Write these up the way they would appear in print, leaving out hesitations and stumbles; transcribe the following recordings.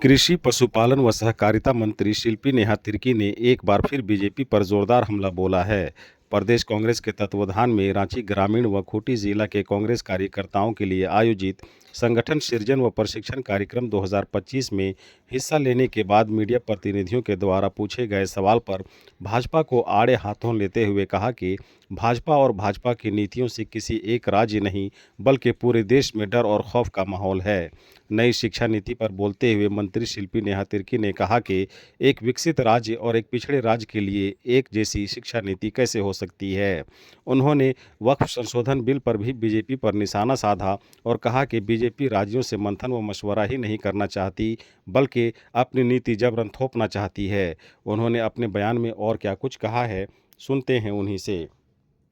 कृषि, पशुपालन व सहकारिता मंत्री शिल्पी नेहा तिर्की ने एक बार फिर बीजेपी पर जोरदार हमला बोला है। प्रदेश कांग्रेस के तत्वावधान में रांची ग्रामीण व खूंटी जिला के कांग्रेस कार्यकर्ताओं के लिए आयोजित संगठन सृजन व प्रशिक्षण कार्यक्रम 2025 में हिस्सा लेने के बाद मीडिया प्रतिनिधियों के द्वारा पूछे गए सवाल पर भाजपा को आड़े हाथों लेते हुए कहा कि भाजपा और भाजपा की नीतियों से किसी एक राज्य नहीं बल्कि पूरे देश में डर और खौफ का माहौल है। नई शिक्षा नीति पर बोलते हुए मंत्री शिल्पी नेहा तिर्की ने कहा कि एक विकसित राज्य और एक पिछड़े राज्य के लिए एक जैसी शिक्षा नीति कैसे हो सकती है। उन्होंने वक्फ संशोधन बिल पर भी बीजेपी पर निशाना साधा और कहा कि बीजेपी राज्यों से मंथन व मशवरा ही नहीं करना चाहती बल्कि अपनी नीति जबरन थोपना चाहती है। उन्होंने अपने बयान में और क्या कुछ कहा है, सुनते हैं उन्हीं से।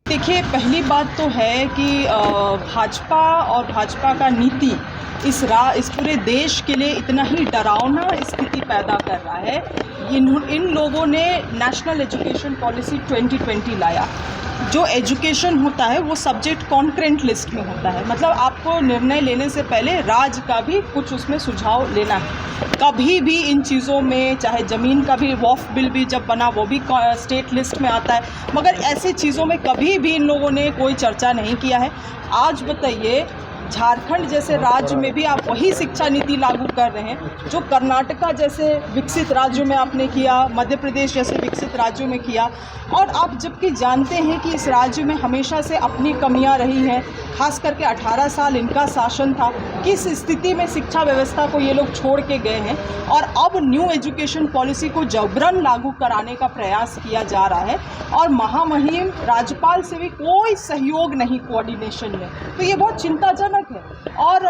देखिए, पहली बात तो है कि भाजपा और भाजपा का नीति इस पूरे देश के लिए इतना ही डरावना स्थिति पैदा कर रहा है। इन लोगों ने नेशनल एजुकेशन पॉलिसी 2020 लाया। जो एजुकेशन होता है वो सब्जेक्ट कॉन्करेंट लिस्ट में होता है, मतलब आपको निर्णय लेने से पहले राज्य का भी कुछ उसमें सुझाव लेना है। कभी भी इन चीज़ों में, चाहे ज़मीन का भी वक्फ बिल भी जब बना वो भी स्टेट लिस्ट में आता है, मगर ऐसी चीज़ों में कभी भी इन लोगों ने कोई चर्चा नहीं किया है। आज बताइए, झारखंड जैसे राज्य में भी आप वही शिक्षा नीति लागू कर रहे हैं जो कर्नाटका जैसे विकसित राज्यों में आपने किया, मध्य प्रदेश जैसे विकसित राज्यों में किया। और आप जबकि जानते हैं कि इस राज्य में हमेशा से अपनी कमियां रही हैं, खास करके 18 साल इनका शासन था, किस स्थिति में शिक्षा व्यवस्था को ये लोग छोड़ के गए हैं और अब न्यू एजुकेशन पॉलिसी को जबरन लागू कराने का प्रयास किया जा रहा है और महामहिम राज्यपाल से भी कोई सहयोग नहीं कोऑर्डिनेशन में। तो ये बहुत चिंताजनक है। और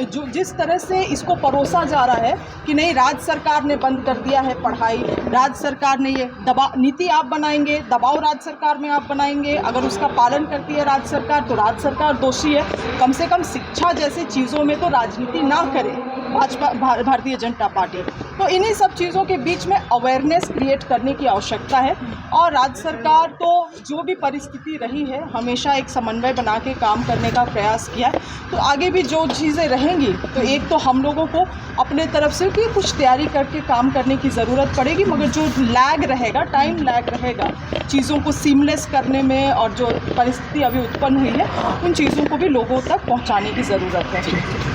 जो जिस तरह से इसको परोसा जा रहा है कि नहीं, राज्य सरकार ने बंद कर दिया है पढ़ाई, राज्य सरकार ने ये दबाव नीति आप बनाएंगे, दबाव राज्य सरकार में आप बनाएंगे, अगर उसका पालन करती है राज्य सरकार तो राज्य सरकार दोषी है। कम से कम शिक्षा जैसी चीज़ों में तो राजनीति ना करे भारतीय जनता पार्टी। तो इन्हीं सब चीज़ों के बीच में अवेयरनेस क्रिएट करने की आवश्यकता है और राज्य सरकार तो जो भी परिस्थिति रही है हमेशा एक समन्वय बना के काम करने का प्रयास किया है। तो आगे भी जो चीज़ें रहेंगी तो एक तो हम लोगों को अपने तरफ से कि कुछ तैयारी करके काम करने की ज़रूरत पड़ेगी, मगर जो लैग रहेगा, टाइम लैग रहेगा चीज़ों को सीमलेस करने में और जो परिस्थिति अभी उत्पन्न हुई है उन चीज़ों को भी लोगों तक पहुँचाने की ज़रूरत है।